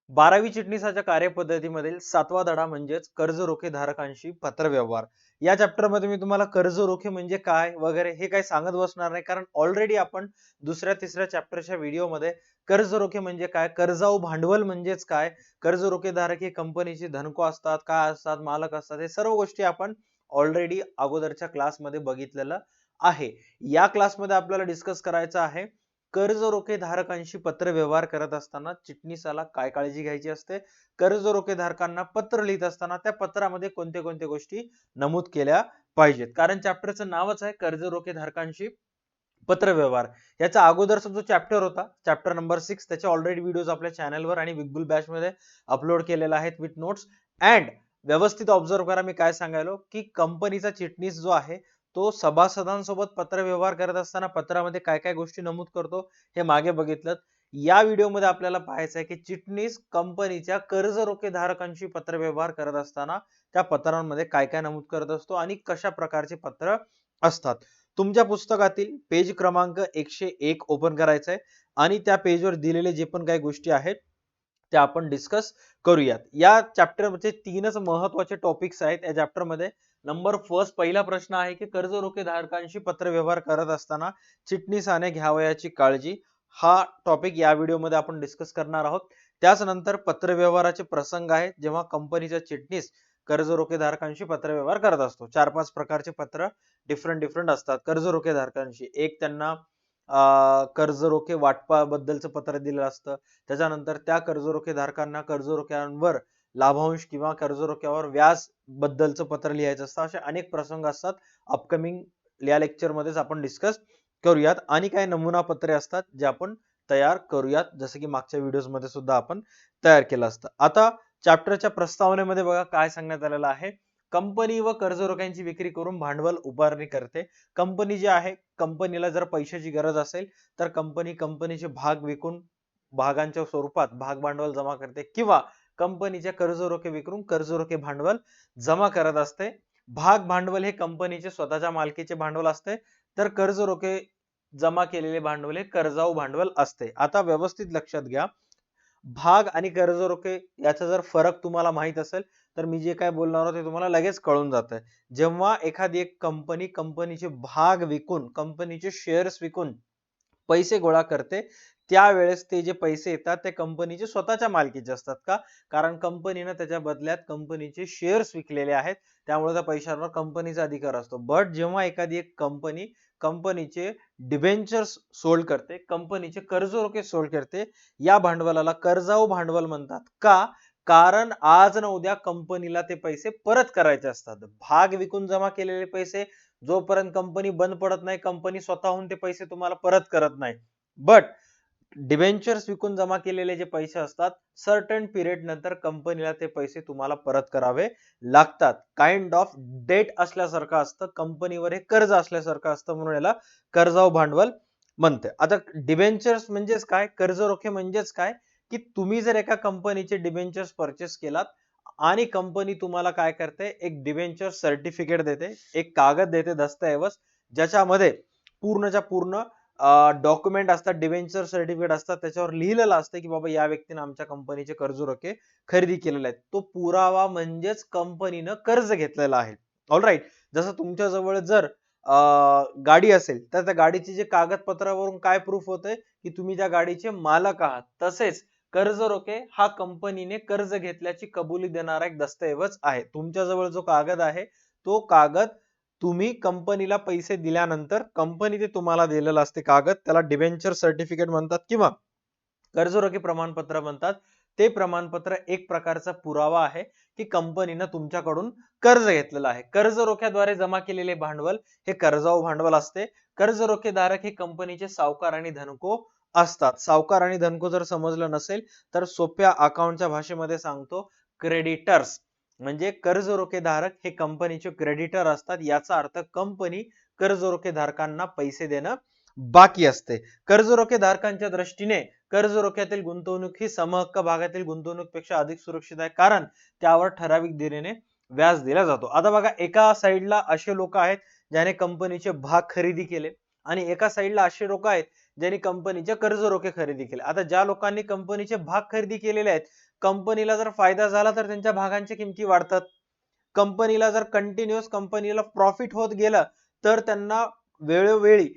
12वी चिटणीसाच्या कार्यपद्धतीमधील 7वा धडा म्हणजेच कर्ज रोखे धारकांशी पत्रव्यवहार. या चॅप्टर मध्ये मी तुम्हाला कर्ज रोखे म्हणजे काय वगैरे हे काही सांगत बसणार नाही, कारण ऑलरेडी आपण दुसऱ्या तिसऱ्या चॅप्टरच्या व्हिडिओ मध्ये कर्ज रोखे म्हणजे काय, कर्जाऊ भांडवल म्हणजेच काय, कर्ज रोखे धारक हे कंपनीचे धनको असतात, काय असतात, मालक असतात, हे सर्व गोष्टी आपण ऑलरेडी अगोदरच्या क्लासमध्ये बघितलेलं आहे. या क्लासमध्ये आपल्याला डिस्कस करायचं आहे कर्ज रोखे धारकांशी पत्र व्यवहार करत असताना चिटणीसाला काय काळजी घ्यायची असते, कर्ज रोखे धारकांना पत्र लिहित असताना त्या पत्रामध्ये कोणत्या कोणत्या गोष्टी नमूद केल्या पाहिजेत. कारण चॅप्टरचं नावच आहे कर्ज रोखे धारकांशी पत्र व्यवहार. याचा अगोदरचा जो चॅप्टर होता चॅप्टर नंबर 6 त्याचे ऑलरेडी व्हिडिओज आपल्या चॅनलवर आणि बिगबुल बॅच मध्ये अपलोड केलेला आहेत विथ नोट्स. अँड व्यवस्थित ऑब्झर्व करा मी काय सांगायलो की कंपनीचा चिटणीस जो आहे तो सभासदांसोबत पत्र व्यवहार करत असताना पत्रामध्ये काय काय गोष्टी नमूद करतो हे मागे बघितलं. या व्हिडिओमध्ये आपल्याला पाहायचं आहे की चिटणीस कंपनीच्या कर्ज रोखे धारकांशी पत्र व्यवहार करत असताना त्या पत्रांमध्ये काय काय नमूद करत असतो आणि कशा प्रकारचे पत्र असतात. तुमच्या पुस्तकातील पेज क्रमांक 101 ओपन करायचं आहे आणि त्या पेजवर दिलेले जे पण काही गोष्टी आहेत त्या आपण डिस्कस करूयात. या चॅप्टर मध्ये तीनच महत्त्वाचे टॉपिक्स आहेत या चॅप्टर मध्ये. नंबर फर्स्ट पहिला प्रश्न आहे की कर्ज रोखे धारकांशी पत्र व्यवहार करत असताना चिटणीसाने घ्यावयाची काळजी. हा टॉपिक या व्हिडिओ मध्ये आपण डिस्कस करणार आहोत. त्याच नंतर पत्र व्यवहाराचे प्रसंग आहेत जेव्हा कंपनीचा चिटणीस कर्ज रोखे धारकांशी पत्र व्यवहार करत असतो. 4-5 प्रकारचे पत्र डिफरंट असतात कर्ज रोखे धारकांशी. एक त्यांना कर्ज रोखे वाटपाबद्दलचं पत्र दिलं असतं. त्याच्यानंतर त्या कर्ज रोखे धारकांना कर्ज रोख्यांवर लाभांश किंवा कर्ज रोख्यावर व्याज बद्दलचं पत्र लिहायचं असतं. असे अनेक प्रसंग असतात. अपकमिंग या लेक्चर मध्येच आपण डिस्कस करूयात आणि काही नमुना पत्रे असतात जे आपण तयार करूयात, जसं की मागच्या व्हिडिओज मध्ये सुद्धा आपण तयार केलं असतं. आता चॅप्टरच्या प्रस्तावनेमध्ये बघा काय सांगण्यात आलेलं आहे. कंपनी व कर्ज रोख्यांची विक्री करून भांडवल उभारणी करते. कंपनी जी आहे, कंपनीला जर पैशाची गरज असेल तर कंपनीचे भाग विकून भागांच्या स्वरूपात भाग भांडवल जमा करते किंवा कंपनीच्या कर्ज रोखे विकून कर्ज रोखे भांडवल जमा करत असते. भाग भांडवल हे कंपनीचे स्वतःच्या मालकीचे भांडवल असते, तर कर्ज रोखे जमा केलेले भांडवल हे कर्जाऊ भांडवल असते. आता व्यवस्थित लक्षात घ्या, भाग आणि कर्ज रोखे याचा जर फरक तुम्हाला माहित असेल तर मी जे काय बोलणार आहे ते तुम्हाला लगेच कळून जातंय. जेव्हा एखादी एक कंपनी कंपनीचे भाग विकून कंपनीचे शेअर्स विकून पैसे गोळा करते त्यावेळेस ते जे पैसे येतात ते कंपनीचे स्वतःच्या मालकीचे असतात. का? कारण कंपनीने त्याच्या बदल्यात कंपनीचे शेअर्स विकलेले आहेत, त्यामुळे त्या पैशांवर कंपनीचा अधिकार असतो. बट जेव्हा एखादी एक कंपनी कंपनीचे डिबेंचर्स सोल्ड करते, कंपनीचे कर्ज रोखे सोल्ड करते, या भांडवलाला कर्जाऊ भांडवल म्हणतात. का? कारण आज ना उद्या कंपनीला ते पैसे परत करायचे असतात. भाग विकून जमा केलेले पैसे जोपर्यंत कंपनी बंद पडत नाही कंपनी स्वतःहून ते पैसे तुम्हाला परत करत नाही. बट डिबेंचर्स विकून जमा केलेले जे पैसे असतात सर्टन पिरियड नंतर कंपनीला ते पैसे तुम्हाला परत करावे लागतात. काइंड ऑफ डेट असल्यासारखं असतं, कंपनीवर हे कर्ज असल्यासारखं असतं, म्हणून याला कर्जाऊ भांडवल म्हणते. आता डिबेंचर्स म्हणजेच काय, कर्ज रोखे म्हणजेच काय की तुम्ही जर एका कंपनीचे डिबेंचर्स परचेस केलात आणि कंपनी तुम्हाला काय करते, एक डिबेंचर सर्टिफिकेट देते, एक कागद देते, दस्तऐवज, ज्याच्यामध्ये पूर्णच्या पूर्ण डॉक्युमेंट असतात, डिबेंचर सर्टिफिकेट असतात, त्याच्यावर लिहिलेलं असतं की बाबा या व्यक्तीने आमच्या कंपनीचे कर्ज रोखे खरेदी केलेले आहेत. तो पुरावा म्हणजेच कंपनीनं कर्ज घेतलेला आहे. ऑलराईट. जसं तुमच्या जवळ जर गाडी असेल तर त्या गाडीचे जे कागदपत्रावरून काय प्रूफ होतंय की तुम्ही त्या गाडीचे मालक आहात, तसेच कर्ज रोखे हा कंपनीने कर्ज घेतल्याची कबुली देणारा एक दस्तऐवज आहे. तुमच्या जवळ जो कागद आहे तो कागद तुम्ही कंपनीला पैसे दिल्यानंतर कंपनी ते तुम्हाला दिलेलं असते कागद, त्याला डिबेंचर सर्टिफिकेट म्हणतात किंवा कर्ज रोखे प्रमाणपत्र म्हणतात. ते प्रमाणपत्र एक प्रकारचा पुरावा आहे की कंपनीने तुमच्याकडून कर्ज घेतलेलं आहे. कर्ज रोख्याद्वारे जमा केलेले भांडवल हे कर्जाऊ भांडवल असते. कर्ज रोखे धारक हे कंपनीचे सावकार आणि धनको असतात. सावकार आणि धनको जर समजलं नसेल तर सोप्या अकाउंटच्या भाषेमध्ये सांगतो, क्रेडिटर्स म्हणजे कर्ज रोखे धारक हे कंपनीचे क्रेडिटर असतात. याचा अर्थ कंपनी कर्ज रोखे धारकांना पैसे देणं बाकी असते. कर्ज रोखे धारकांच्या दृष्टीने कर्ज रोख्यातील गुंतवणूक ही समहक्क भागातील गुंतवणुकीपेक्षा अधिक सुरक्षित आहे, कारण त्यावर ठराविक दरेने व्याज दिला जातो. आता बघा, एका साइडला असे लोक आहेत ज्याने कंपनीचे भाग खरेदी केले आणि एका साइडला असे लोक आहेत ज्यांनी कंपनीचे कर्ज रोखे खरेदी केले. आता ज्या लोकांनी कंपनीचे भाग खरेदी केलेले आहेत, कंपनीला जर फायदा झाला तर त्यांच्या भागांच्या किमती वाढतात. कंपनीला जर कंटिन्यूअस कंपनीला प्रॉफिट होत गेलं तर त्यांना वेळोवेळी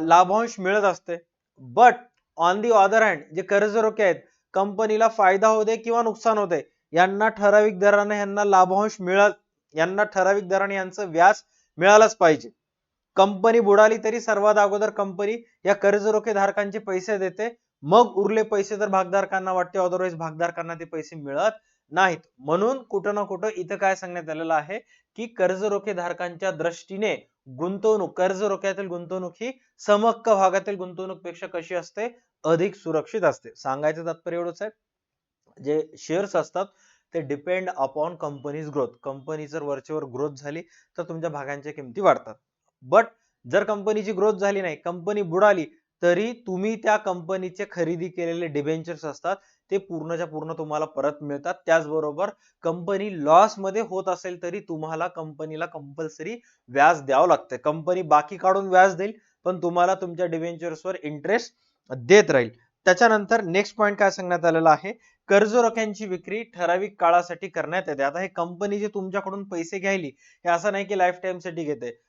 लाभांश मिळत असते. But on the other hand जे कर्ज रोखे आहेत, कंपनीला फायदा होते किंवा नुकसान होते, यांना ठराविक दराने यांना लाभांश यांना ठराविक दराने यांचं व्याज मिळालंच पाहिजे. कंपनी बुडाली तरी सर्वात अगोदर कंपनी या कर्ज रोखे धारकांचे पैसे देते, मग उरले पैसे तर भागधारकांना वाटते, अदरवाईज भागधारकांना ते पैसे मिळत नाहीत. म्हणून कुठं ना कुठं इथं काय सांगण्यात आलेलं आहे की कर्ज रोखे धारकांच्या दृष्टीने गुंतवणूक, कर्ज रोख्यातील गुंतवणूक ही समहक्क भागातील गुंतवणूक पेक्षा कशी असते, अधिक सुरक्षित असते. सांगायचं तात्पर्य एवढंच आहे, जे शेअर्स असतात ते depend upon companies growth. Company जर वरचेवर ग्रोथ झाली तर तुमच्या भागांच्या किमती वाढतात. बट जर कंपनीची ग्रोथ झाली नाही, कंपनी बुडाली, तरी तुम्ही त्या कंपनीचे खरेदी केलेले डिबेंचर्स असतात ते पूर्णच्या पूर्ण तुम्हाला परत मिळतात. त्याचबरोबर कंपनी लॉस मध्ये होत असेल तरी तुम्हाला कंपनीला कंपल्सरी व्याज द्यावं लागतं. कंपनी बाकी काढून व्याज देईल, पण तुम्हाला तुमच्या डिबेंचर्सवर इंटरेस्ट देत राहील. त्याच्यानंतर नेक्स्ट पॉइंट काय सांगण्यात आलेला आहे, कर्ज रोख्यांची विक्री ठराविक काळासाठी करण्यात येते. आता हे कंपनी जे तुमच्याकडून पैसे घ्यायली, हे असं नाही की लाईफ टाइम साठी घेते.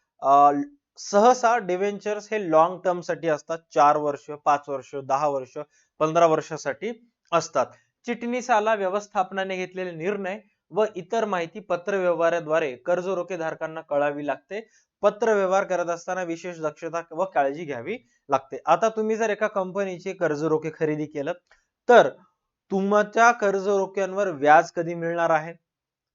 सहसा डिव्हेंचर्स हे लॉंग टर्म साठी असतात. 4 वर्ष, 5 वर्ष, 10 वर्ष, 15 वर्षासाठी असतात. चिटणीसाला व्यवस्थापनाने घेतलेले निर्णय व इतर माहिती पत्र व्यवहाराद्वारे कर्ज रोखे धारकांना कळावी लागते. पत्र व्यवहार करत असताना विशेष दक्षता व काळजी घ्यावी लागते. आता तुम्ही जर एका कंपनीचे कर्ज रोखे खरेदी केलं तर तुमच्या कर्ज रोख्यांवर व्याज कधी मिळणार आहे,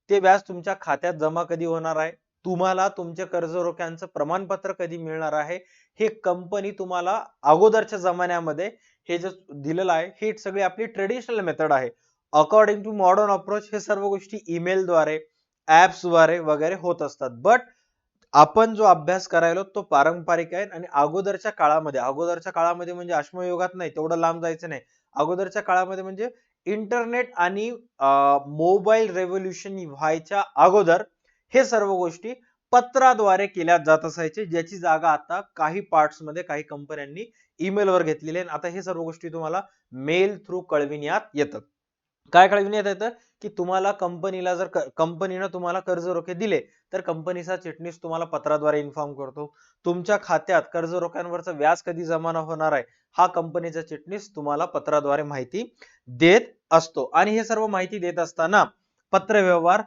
ते व्याज तुमच्या खात्यात जमा कधी होणार आहे, तुम्हाला तुमच्या कर्ज रोख्यांचं प्रमाणपत्र कधी मिळणार आहे, हे कंपनी तुम्हाला अगोदरच्या जमान्यामध्ये हे जे दिलेलं आहे, ही सगळी आपली ट्रेडिशनल मेथड आहे. अकॉर्डिंग टू मॉडर्न अप्रोच हे सर्व गोष्टी ईमेल द्वारे, ऍप्स द्वारे वगैरे होत असतात. बट आपण जो अभ्यास करायलो तो पारंपरिक आहे आणि अगोदरच्या काळामध्ये म्हणजे अश्मयुगात नाही, तेवढं लांब जायचं नाही. अगोदरच्या काळामध्ये म्हणजे इंटरनेट आणि मोबाईल रेव्होल्युशन व्हायच्या अगोदर हे सर्व गोष्टी पत्राद्वारे केल्या जात असायचे, ज्याची जागा आता काही पार्ट्स मध्ये काही कंपन्यांनी ईमेलवर घेतलेली आहे. आता हे सर्व गोष्टी तुम्हाला मेल थ्रू कळविण्यात येतात. काय कळविण्यात येतं की तुम्हाला कंपनीला जर कंपनीनं तुम्हाला कर्ज रोखे दिले तर कंपनीचा चिटणीस तुम्हाला पत्राद्वारे इन्फॉर्म करतो. तुमच्या खात्यात कर्ज रोख्यांवरचं व्याज कधी जमा होणार आहे, हा कंपनीचा चिटणीस तुम्हाला पत्राद्वारे माहिती देत असतो. आणि हे सर्व माहिती देत असताना, पत्र व्यवहार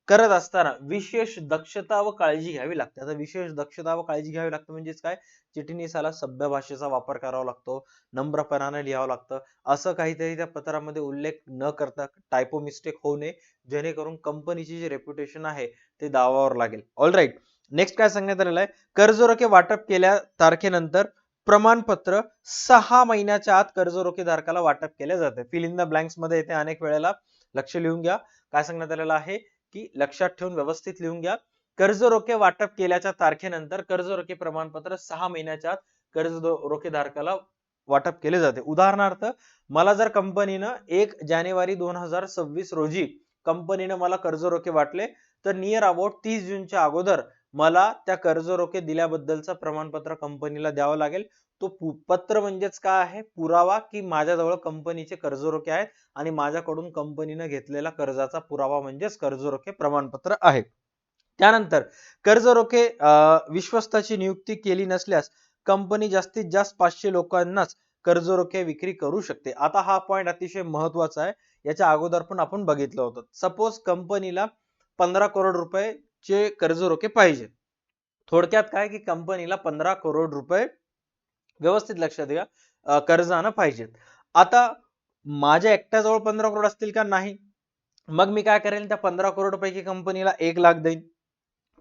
करत असताना विशेष दक्षता व काळजी घ्यावी लागते. आता विशेष दक्षता व काळजी घ्यावी लागते म्हणजेच काय, चिटणीसाला सभ्य भाषेचा वापर करावा लागतो, नम्रपणाने लिहावं लागतं, असं काहीतरी त्या पत्रामध्ये उल्लेख न करता टायपो मिस्टेक होऊ नये, जेणेकरून कंपनीची जी रेप्युटेशन आहे ते दावावर लागेल. ऑलराईट, नेक्स्ट काय सांगण्यात आलेलं आहे, कर्ज रोखे वाटप केल्या तारखेनंतर प्रमाणपत्र 6 महिन्याच्या आत कर्ज रोखे धारकाला वाटप केले जाते. फिल इन द ब्लँक्स मध्ये येते अनेक वेळेला, लक्ष लिहून घ्या. काय सांगण्यात आलेलं आहे की लक्षात ठेवून व्यवस्थित लिहून घ्या. कर्ज रोखे वाटप केल्याच्या तारखेनंतर कर्ज रोखे प्रमाणपत्र 6 महिन्याच्या आत कर्ज रोखे धारकाला वाटप केले जाते. उदाहरणार्थ, मला जर कंपनीनं 1 जानेवारी 2026 रोजी कंपनीनं मला कर्ज रोखे वाटले, तर नियर अबाउट 30 जूनच्या अगोदर मला त्या कर्ज रोखे दिल्याबद्दलचं प्रमाणपत्र कंपनीला द्यावं लागेल. तो पत्र म्हणजेच काय आहे, पुरावा की माझ्याजवळ कंपनीचे कर्ज रोखे आहेत आणि माझ्याकडून कंपनीने घेतलेला कर्जाचा पुरावा म्हणजेच कर्ज रोखे प्रमाणपत्र आहे. त्यानंतर कर्ज रोखे विश्वस्ताची नियुक्ती केली नसल्यास कंपनी जास्तीत जास्त 500 लोकांनाच कर्ज रोखे विक्री करू शकते. आता हा पॉइंट अतिशय महत्वाचा आहे, याच्या अगोदर पण आपण बघितलं होतं. सपोज कंपनीला 15 करोड रुपये कर्ज रोखे पाहिजे. थोडक्यात काय की कंपनीला 15 करोड रुपये, व्यवस्थित लक्षात घ्या, कर्जानं पाहिजेत. आता माझ्या एकट्याजवळ 15 करोड असतील का, नाही. मग मी काय करेल, त्या 15 करोड पैकी कंपनीला 1 लाख देईन,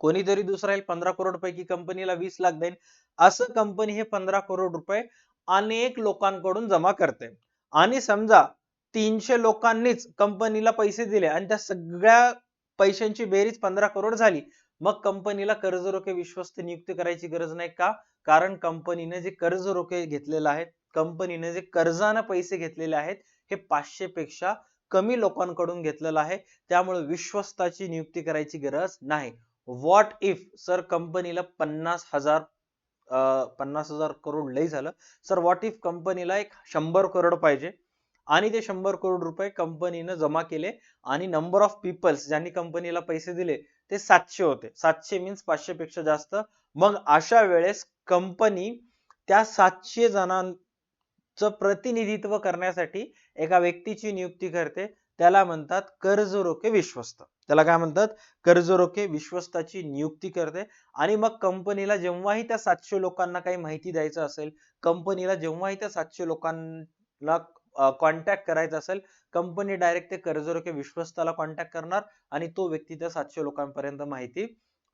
कोणीतरी दुसरा 15 करोड पैकी कंपनीला 20 लाख देईन. असं कंपनी हे 15 करोड रुपये अनेक लोकांकडून जमा करते. आणि समजा 300 लोकांनीच कंपनीला पैसे दिले आणि त्या सगळ्या पैशांची बेरीज 15 करोड झाली, मग कंपनीला कर्ज रोखे विश्वस्त नियुक्त करायची गरज नाही. का? कारण कंपनीने जे कर्ज रोखे घेतलेले आहेत, कंपनीने जे कर्जाने पैसे घेतलेले आहेत, हे 500 पेक्षा कमी लोकांकडून घेतलेलं आहे. त्यामुळे विश्वस्ताची नियुक्ती करायची गरज नाही. व्हॉट इफ सर कंपनीला 50,000 50,000 करोड लई झालं. सर व्हॉट इफ कंपनीला एक 100 करोड पाहिजे आणि ते 100 करोड रुपये कंपनीनं जमा केले आणि नंबर ऑफ पीपल्स ज्यांनी कंपनीला पैसे दिले ते 700 होते. 700 मीन्स 500 पेक्षा जास्त. मग अशा वेळेस कंपनी त्या 700 जणांचं प्रतिनिधित्व करण्यासाठी एका व्यक्तीची नियुक्ती करते. त्याला म्हणतात कर्जरोखे विश्वस्त. त्याला काय म्हणतात? कर्जरोखे विश्वस्ताची नियुक्ती करते. आणि मग कंपनीला जेव्हाही त्या 700 लोकांना काही माहिती द्यायचं असेल, कंपनीला जेव्हाही त्या 700 लोकांना कॉन्टॅक्ट करायचा असेल, कंपनी डायरेक्ट ते कर्जरोखे विश्वस्ताला कॉन्टॅक्ट करणार आणि तो व्यक्ती त्या 700 लोकांपर्यंत माहिती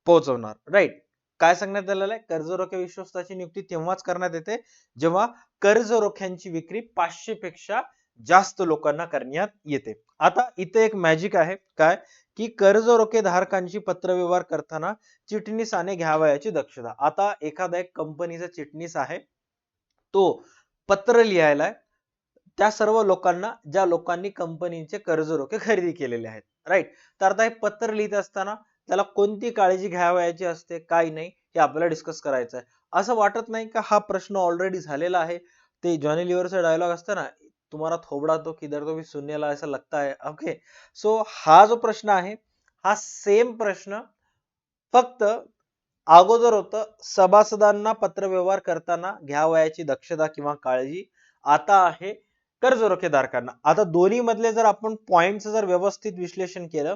पोहोचवणार. राईट. काय सांगण्यात आलेलं आहे? कर्जरोखे विश्वस्ताची नियुक्ती तेव्हाच करण्यात येते जेव्हा कर्जरोख्यांची विक्री 500 पेक्षा जास्त लोकांना करण्यात येते. आता इथे एक मॅजिक आहे. काय? की कर्जरोखे धारकांची पत्रव्यवहार करताना चिटणीसाने घ्यावयाची दक्षता. आता एखादा एक कंपनीचा चिटणीस आहे, तो पत्र लिहायला त्या सर्व लोकांना ज्या लोकांनी कंपनीचे कर्जरोखे खरेदी केलेले आहेत. राईट. तर आता हे पत्र लिहित असताना त्याला कोणती काळजी घ्यावयाची असते, काय नाही, हे आपल्याला डिस्कस करायचं आहे. असं वाटत नाही का हा प्रश्न ऑलरेडी झालेला आहे? ते जॉनी लिव्हरचा डायलॉग असतं ना, तुम्हाला थोबडा तो किधर तो भी सुनने ला ऐसा लगता है. ओके. सो हा जो प्रश्न आहे, हा सेम प्रश्न फक्त अगोदर होतं सभासदांना पत्रव्यवहार करताना घ्यावयाची दक्षता किंवा काळजी. आता आहे कर्जरोखे धारकांना. आता दोन्ही मधले जर आपण पॉइंटचं जर व्यवस्थित विश्लेषण केलं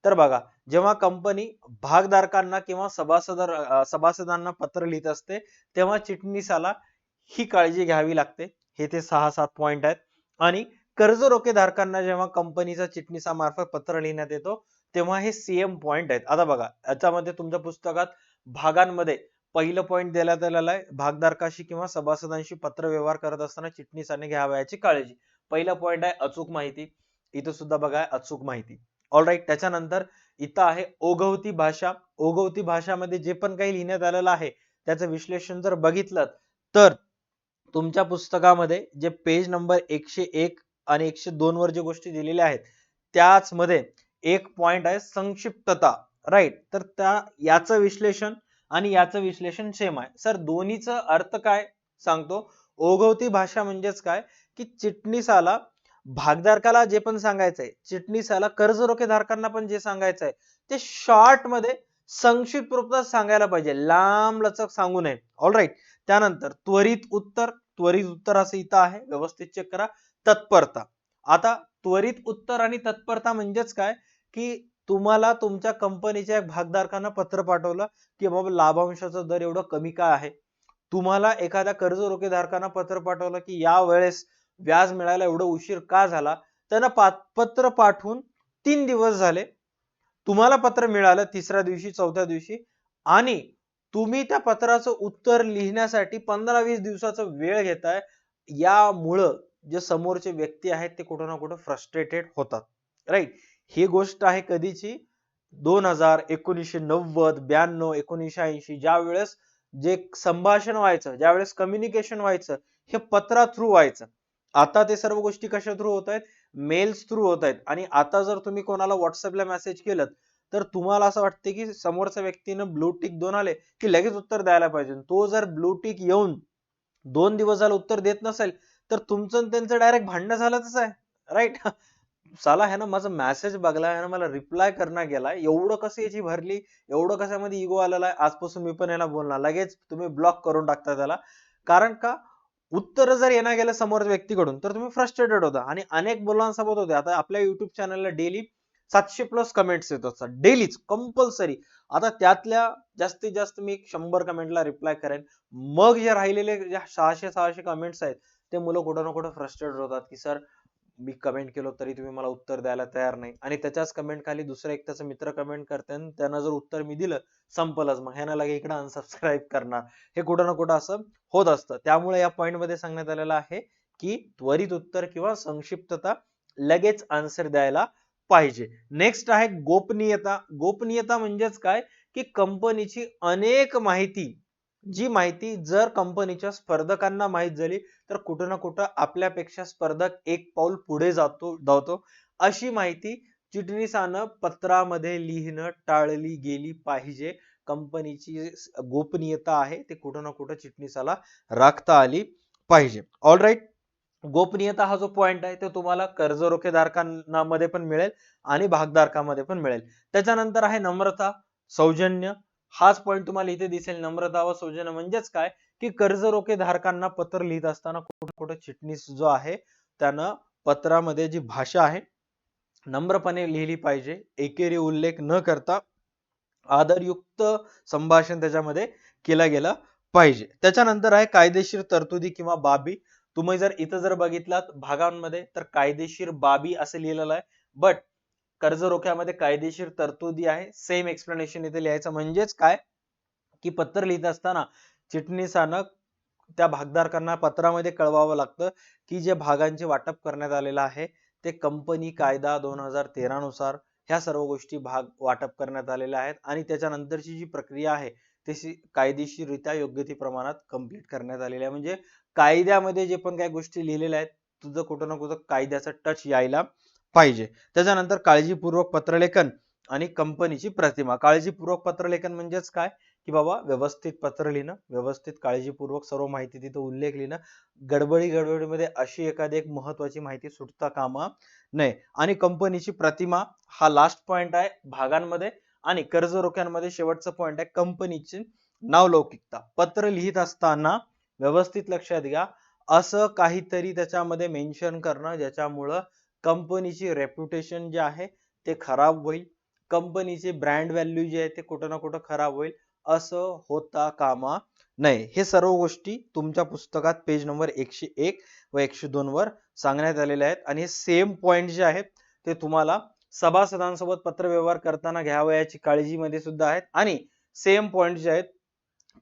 तर बघा, जेव्हा कंपनी भागधारकांना किंवा सभासदांना पत्र लिहित असते तेव्हा चिटणीसाला ही काळजी घ्यावी लागते. हे ते 6-7 पॉइंट आहेत. आणि कर्जरोखे धारकांना जेव्हा कंपनीचा चिटणीसामार्फत पत्र लिहिण्यात येतो तेव्हा हे सेम पॉइंट आहेत. आता बघा, याच्यामध्ये तुमच्या पुस्तकात भागांमध्ये पहिलं पॉइंट देण्यात आलेला आहे, भागधारकाशी किंवा सभासदांशी पत्र व्यवहार करत असताना चिटणीसाने घ्यावयाची काळजी. पहिला पॉइंट आहे अचूक माहिती. इथं सुद्धा बघा अचूक माहिती. ऑलराईट. त्याच्यानंतर इथं आहे ओघवती भाषा. ओघवती भाषामध्ये जे पण काही लिहिण्यात आलेलं आहे त्याचं विश्लेषण जर बघितलं तर तुमच्या पुस्तकामध्ये जे पेज नंबर 101 आणि 102 वर जे गोष्टी दिलेल्या आहेत त्याच मध्ये एक पॉइंट आहे संक्षिप्तता. राईट. तर याचं विश्लेषण आणि याचं विश्लेषण सेम आहे. सर दोन्हीचा अर्थ काय सांगतो? ओघवती भाषा म्हणजेच काय की चिटणीसाला भागधारकाला जे पण सांगायचंय, चिटणीसाला कर्जरोखे धारकांना पण जे सांगायचंय ते शॉर्ट मध्ये संक्षिप्त रूपात सांगायला पाहिजे, लांब लचक सांगू नये. ऑलराईट. त्यानंतर त्वरित उत्तर. त्वरित उत्तर असं इथं आहे, व्यवस्थित चेक करा. तत्परता. आता त्वरित उत्तर आणि तत्परता म्हणजेच काय की तुम्हाला तुमच्या कंपनीच्या भागधारकांना पत्र पाठवलं की बाबा लाभांशाचा दर एवढं कमी का आहे. तुम्हाला एखाद्या कर्जरोखे धारकांना पत्र पाठवलं की या वेळेस व्याज मिळायला एवढं उशीर का झाला. त्यांना पत्र पाठवून 3 दिवस झाले, तुम्हाला पत्र मिळालं तिसऱ्या दिवशी, चौथ्या दिवशी, आणि तुम्ही त्या पत्राचं उत्तर लिहिण्यासाठी 15-20 दिवसाचा वेळ घेताय. यामुळं जे समोरचे व्यक्ती आहेत ते कुठं ना कुठं फ्रस्ट्रेटेड होतात. राईट. ही गोष्ट आहे कधीची? 2000, 1990, 92, 1980 ज्या वेळेस जे संभाषण व्हायचं, ज्यावेळेस कम्युनिकेशन व्हायचं हे पत्रा थ्रू व्हायचं. आता ते सर्व गोष्टी कशा थ्रू होत आहेत? मेल्स थ्रू होत आहेत. आणि आता जर तुम्ही कोणाला व्हॉट्सअपला मेसेज केलं तर तुम्हाला असं वाटतं की समोरच्या व्यक्तीनं ब्लू टिक 2 आले की लगेच उत्तर द्यायला पाहिजे. तो जर ब्लू टिक येऊन 2 दिवस झालं उत्तर देत नसेल तर तुमचं आणि त्यांचं डायरेक्ट भांडणं झालंच आहे. राईट. साला ह्यानं माझा मेसेज बघला, ह्यानं मला रिप्लाय करणं गेलाय, एवढं कसं याची भरली, एवढं कशामध्ये इगो आलेला आहे, आजपासून मी पण याला बोलणार. लगेच तुम्ही ब्लॉक करून टाकता त्याला. कारण का? उत्तर जर येणं गेलं समोर व्यक्तीकडून तर तुम्ही फ्रस्ट्रेटेड होता. आणि अनेक मुलांसोबत होते. आता आपल्या युट्यूब चॅनलला डेली 700 प्लस कमेंट्स येत असतात, डेलीच कंपल्सरी. आता त्यातल्या जास्तीत जास्त मी 100 कमेंटला रिप्लाय करेन. मग जे राहिलेले 600 कमेंट्स आहेत ते मुलं कुठं ना कुठं फ्रस्ट्रेटेड होतात की सर मी कमेंट केलो तरी तुम्ही मला उत्तर द्यायला तयार नाही. आणि त्याच्याच कमेंट खाली दुसरा एक त्याचा मित्र कमेंट करते, त्यांना जर उत्तर मी दिलं संपलंच, मग ह्यानं लगे इकडे अनसबस्क्राईब करणार. हे कुठं ना कुठं असं होत असतं. त्यामुळे या पॉइंट मध्ये सांगण्यात आलेलं आहे की त्वरित उत्तर किंवा संक्षिप्तता, लगेच आन्सर द्यायला पाहिजे. नेक्स्ट आहे गोपनीयता. गोपनीयता म्हणजेच काय की कंपनीची अनेक माहिती, जी माहिती जर कंपनीच्या स्पर्धकांना माहित झाली तर कुठं ना कुठं आपल्यापेक्षा स्पर्धक एक पाऊल पुढे धावतो. अशी माहिती चिटणीसानं पत्रामध्ये लिहिणं टाळली गेली पाहिजे. कंपनीची गोपनीयता आहे ते कुठं ना कुठं चिटणीसाला राखता आली पाहिजे. ऑलराईट, गोपनीयता हा जो पॉइंट आहे तो तुम्हाला कर्ज रोखेधारकांमध्ये पण मिळेल आणि भागधारकांमध्ये पण मिळेल. त्याच्यानंतर आहे नम्रता, सौजन्य. हाच पॉइंट तुम्हाला इथे दिसेल. नम्रता व सौजन्य म्हणजेच काय की कर्ज रोखेधारकांना पत्र लिहित असताना कुठं कुठं चिटणीस जो आहे त्यानं पत्रामध्ये जी भाषा आहे नम्रपणे लिहिली पाहिजे, एकेरी उल्लेख न करता आदरयुक्त संभाषण त्याच्यामध्ये केला गेला पाहिजे. त्याच्यानंतर आहे कायदेशीर तरतुदी किंवा बाबी. तुम्ही जर इथं जर बघितलात भागांमध्ये तर कायदेशीर बाबी असं लिहिलेलं आहे, बट कर्ज रोख्यामध्ये कायदेशीर तरतुदी आहे. सेम एक्सप्लेनेशन इथे लिहायचं. म्हणजेच काय की पत्र लिहित असताना चिटणीसानं त्या भागधारकांना पत्रामध्ये कळवावं लागतं की जे भागांचे वाटप करण्यात आलेलं आहे ते कंपनी कायदा 2013 नुसार ह्या सर्व गोष्टी भाग वाटप करण्यात आलेल्या आहेत आणि त्याच्यानंतरची जी प्रक्रिया आहे ती कायदेशीररित्या योग्य ती प्रमाणात कंप्लीट करण्यात आलेली आहे. म्हणजे कायद्यामध्ये जे पण काही गोष्टी लिहिलेल्या आहेत तुझं कुठं ना कुठं कायद्याचा टच यायला पाहिजे. त्याच्यानंतर काळजीपूर्वक पत्रलेखन आणि कंपनीची प्रतिमा. काळजीपूर्वक पत्रलेखन म्हणजेच काय की बाबा व्यवस्थित पत्र लिहिणं, व्यवस्थित काळजीपूर्वक सर्व माहिती तिथे उल्लेख लिहिणं, गडबडीमध्ये अशी एखादी एक महत्वाची माहिती सुटता कामा नये. आणि कंपनीची प्रतिमा हा लास्ट पॉइंट आहे भागांमध्ये. आणि कर्ज रोख्यांमध्ये शेवटचा पॉइंट आहे कंपनीची नावलौकिकता. पत्र लिहित असताना व्यवस्थित लक्षात घ्या असं काहीतरी त्याच्यामध्ये मेन्शन करणं ज्याच्यामुळं कंपनीची रेप्युटेशन जे आहे ते खराब होईल, कंपनीचे ब्रँड व्हॅल्यू जे आहे ते कुठं ना कुठं खराब होईल, असं होता कामा नये. हे सर्व गोष्टी तुमच्या पुस्तकात पेज नंबर 101 व 102 वर सांगण्यात आलेल्या आहेत. आणि हे सेम पॉइंट जे आहेत ते तुम्हाला सभासदांसोबत पत्रव्यवहार करताना घ्यावयाची काळजीमध्ये सुद्धा आहेत आणि सेम पॉइंट जे आहेत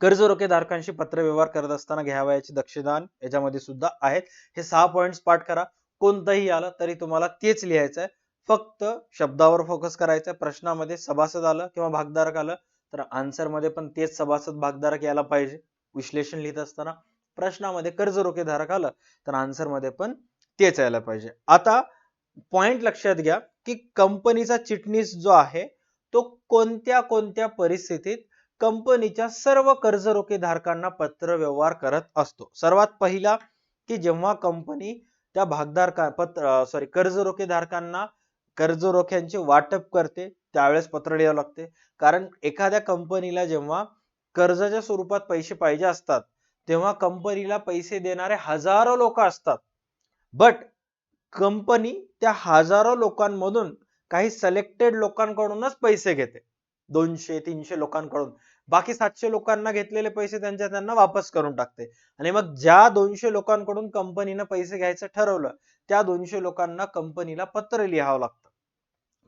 कर्ज रोखेधारकांशी पत्रव्यवहार करत असताना घ्यावयाची दक्षता याच्यामध्ये सुद्धा आहेत. हे 6 पॉइंट्स पाठ करा. कोणतंही आलं तरी तुम्हाला तेच लिहायचं आहे. फक्त शब्दावर फोकस करायचा. प्रश्नामध्ये सभासद आलं किंवा भागधारक आलं तर आन्सर मध्ये पण तेच सभासद भागधारक यायला पाहिजे. विश्लेषण लिहित असताना प्रश्नामध्ये कर्ज रोखेधारक आलं तर आन्सर मध्ये पण तेच यायला पाहिजे. आता पॉइंट लक्षात घ्या की कंपनीचा चिटणीस जो आहे तो कोणत्या कोणत्या परिस्थितीत कंपनीच्या सर्व कर्ज रोखेधारकांना पत्र व्यवहार करत असतो. सर्वात पहिला की जेव्हा कंपनी त्या कर्ज रोखेधारकांना कर्ज रोख्यांचे वाटप करते त्यावेळेस पत्र लिहावं लागते. कारण एखाद्या कंपनीला जेव्हा कर्जाच्या स्वरूपात पैसे पाहिजे असतात तेव्हा कंपनीला पैसे देणारे हजारो लोक असतात, बट कंपनी त्या हजारो लोकांमधून काही सिलेक्टेड लोकांकडूनच पैसे घेते. 200-300 लोकांकडून. बाकी 700 लोकांना घेतलेले पैसे त्यांना वापस करून टाकते. आणि मग ज्या 200 लोकांकडून कंपनीनं पैसे घ्यायचं ठरवलं त्या 200 लोकांना कंपनीला पत्र लिहावं लागतं.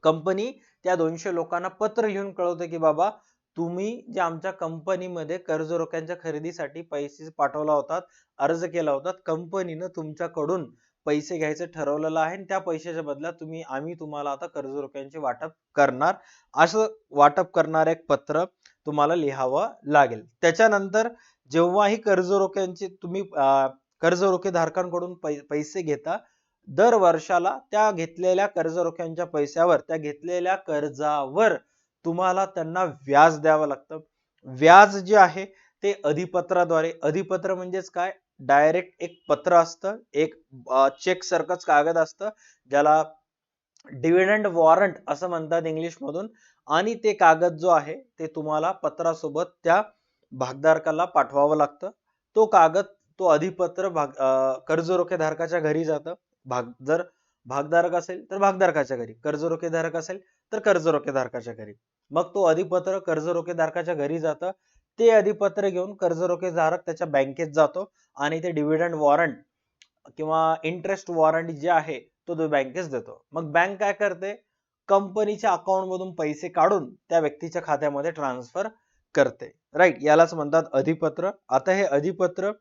कंपनी त्या 200 लोकांना पत्र लिहून कळवते की बाबा तुम्ही जे आमच्या कंपनीमध्ये कर्ज रोख्यांच्या खरेदीसाठी पैसे पाठवला होता, अर्ज केला होता, कंपनीनं तुमच्याकडून पैसे घ्यायचं ठरवलेलं आहे आणि त्या पैशाच्या बदल्यात आम्ही तुम्हाला आता कर्ज रोख्यांचे वाटप करणार, असं वाटप करणार एक पत्र तुम्हाला लिहावं लागेल. त्याच्यानंतर जेव्हाही कर्ज रोख्यांचे तुम्ही कर्ज रोखेधारकांकडून पैसे घेता दर वर्षाला त्या घेतलेल्या कर्ज रोख्यांच्या पैशावर त्या घेतलेल्या कर्जावर तुम्हाला त्यांना व्याज द्यावं लागतं. व्याज जे आहे ते अधिपत्राद्वारे, अधिपत्र म्हणजेच काय डायरेक्ट एक पत्र असतं, एक चेक सारखंच कागद असतं ज्याला डिव्हिडंड वॉरंट असं म्हणतात इंग्लिश मधून. आणि ते कागद जो आहे ते तुम्हाला पत्रासोबत त्या भागधारकाला पाठवावं लागतं. तो कागद तो अधिपत्र कर्ज रोखेधारकाच्या घरी जातं. जर भागधारक असेल तर भागधारकाच्या घरी, कर्ज रोखेधारक असेल तर कर्ज रोखेधारकाच्या घरी. मग तो अधिपत्र कर्ज रोखेधारकाच्या घरी जातं. ते अधिपत्र घेऊन कर्ज रोखेधारक त्याच्या बँकेत जातो आणि ते डिव्हिडंड वॉरंट किंवा इंटरेस्ट वॉरंट जे आहे तो बँकेस देतो. मग बँक काय करते कंपनीच्या अकाउंट मधून पैसे काढून त्या व्यक्तीच्या खात्यामध्ये ट्रान्सफर करते. राईट, यालाच म्हणतात अधिपत्र. आता हे अधिपत्र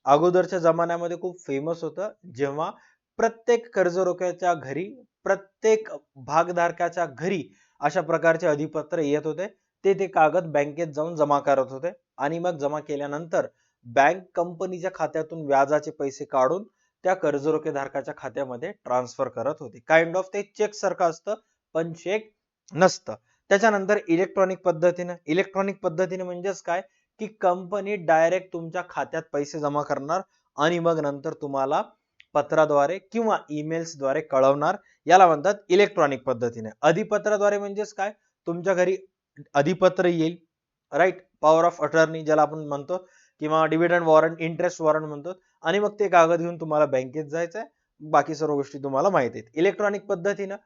अगोदरच्या जमान्यामध्ये खूप फेमस होतं जेव्हा प्रत्येक कर्ज रोख्याच्या घरी, प्रत्येक भागधारकाच्या घरी अशा प्रकारचे अधिपत्र येत होते. ते कागद बँकेत जाऊन जमा करत होते आणि मग जमा केल्यानंतर बँक कंपनीच्या खात्यातून व्याजाचे पैसे काढून त्या कर्ज रोखेधारकाच्या खात्यामध्ये ट्रान्सफर करत होते. काइंड ऑफ ते चेक सारखं असतं पण चेक नसतं. त्याच्यानंतर इलेक्ट्रॉनिक पद्धतीने म्हणजेच काय की कंपनी डायरेक्ट तुमच्या खात्यात पैसे जमा करणार आणि मग नंतर तुम्हाला पत्राद्वारे किंवा ईमेल्स द्वारे कळवणार, याला म्हणतात इलेक्ट्रॉनिक पद्धतीने. अधिपत्राद्वारे म्हणजेच काय, तुमच्या घरी अधिपत्र येईल, राईट, पॉवर ऑफ अटर्नी ज्याला आपण म्हणतो, किंवा डिव्हिडंड वॉरंट, इंटरेस्ट वॉरंट म्हणतो, आणि मग ते कागद घेऊन तुम्हाला बँकेत जायचंय. बाकी सर्व गोष्टी तुम्हाला माहिती आहेत. इलेक्ट्रॉनिक पद्धतीनं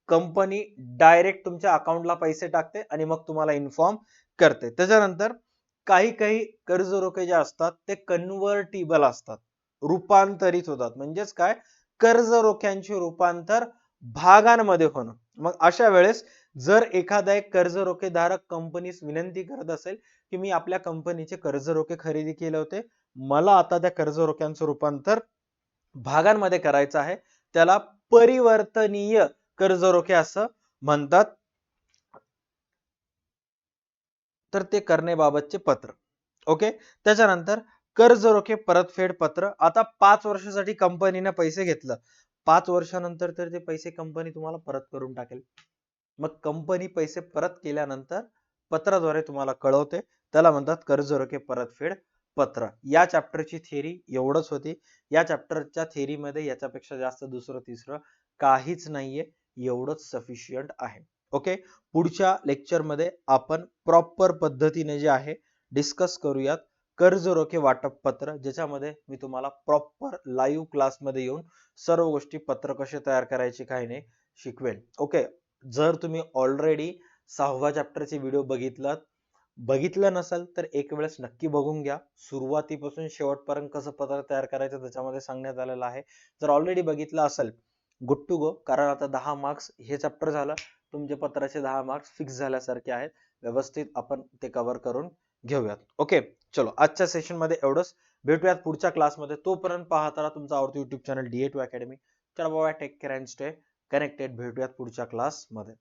कंपनी डायरेक्ट तुमच्या अकाउंटला पैसे टाकते आणि मग तुम्हाला इन्फॉर्म करते. त्याच्यानंतर काही काही कर्ज रोखे जे असतात ते कन्व्हर्टिबल असतात, रूपांतरित होतात. म्हणजेच काय, कर्ज रोख्यांचे रूपांतर भागांमध्ये होणं. मग अशा वेळेस जर एखादा एक कर्ज रोखे धारक कंपनीस विनंती करत असेल की मी आपल्या कंपनीचे कर्ज रोखे खरेदी केले होते, मला आता त्या कर्ज रोख्यांचं रूपांतर भागांमध्ये करायचं आहे, त्याला परिवर्तनीय कर्ज रोखे असं म्हणतात. तर ते करण्याबाबतचे पत्र. ओके. त्याच्यानंतर कर्ज रोखे परतफेड पत्र. आता 5 वर्षासाठी कंपनीने पैसे घेतलं, 5 वर्षानंतर तर ते पैसे कंपनी तुम्हाला परत करून टाकेल. मग कंपनी पैसे परत केल्यानंतर पत्राद्वारे तुम्हाला कळवते, त्याला म्हणतात कर्ज रोखे परतफेड पत्र. या चॅप्टरची थिअरी एवढंच होती. या चॅप्टरच्या थिअरीमध्ये याच्यापेक्षा जास्त दुसरं तिसरं काहीच नाहीये, एवढंच सफिशियंट आहे. ओके. पुढच्या लेक्चरमध्ये आपण प्रॉपर पद्धतीने जे आहे डिस्कस करूयात कर्ज रोखे वाटप पत्र, ज्याच्यामध्ये मी तुम्हाला प्रॉपर लाईव्ह क्लासमध्ये येऊन सर्व गोष्टी पत्र कसे तयार करायचे काही नाही शिकवेल. ओके. जर तुम्ही ऑलरेडी 6व्या चॅप्टरचे व्हिडिओ बघितलं नसेल तर एक वेळेस नक्की बघून घ्या. सुरुवातीपासून शेवटपर्यंत कसं पत्र तयार करायचं त्याच्यामध्ये सांगण्यात आलेलं आहे. जर ऑलरेडी बघितलं असेल, गुड टू गो, कारण आता 10 मार्क्स हे चॅप्टर झालं, तुमचे पत्राचे 10 मार्क्स फिक्स झाल्यासारखे आहेत. व्यवस्थित आपण ते कव्हर करून घेऊयात. ओके. चलो, आजच्या सेशन मध्ये एवढंच. भेटूयात पुढच्या क्लासमध्ये. तोपर्यंत पाहत राहा तुमचा आवडती युट्यूब चॅनल DA2 अकॅडमी. चला bye, take care and stay connected. भेटूयात पुढच्या क्लासमध्ये.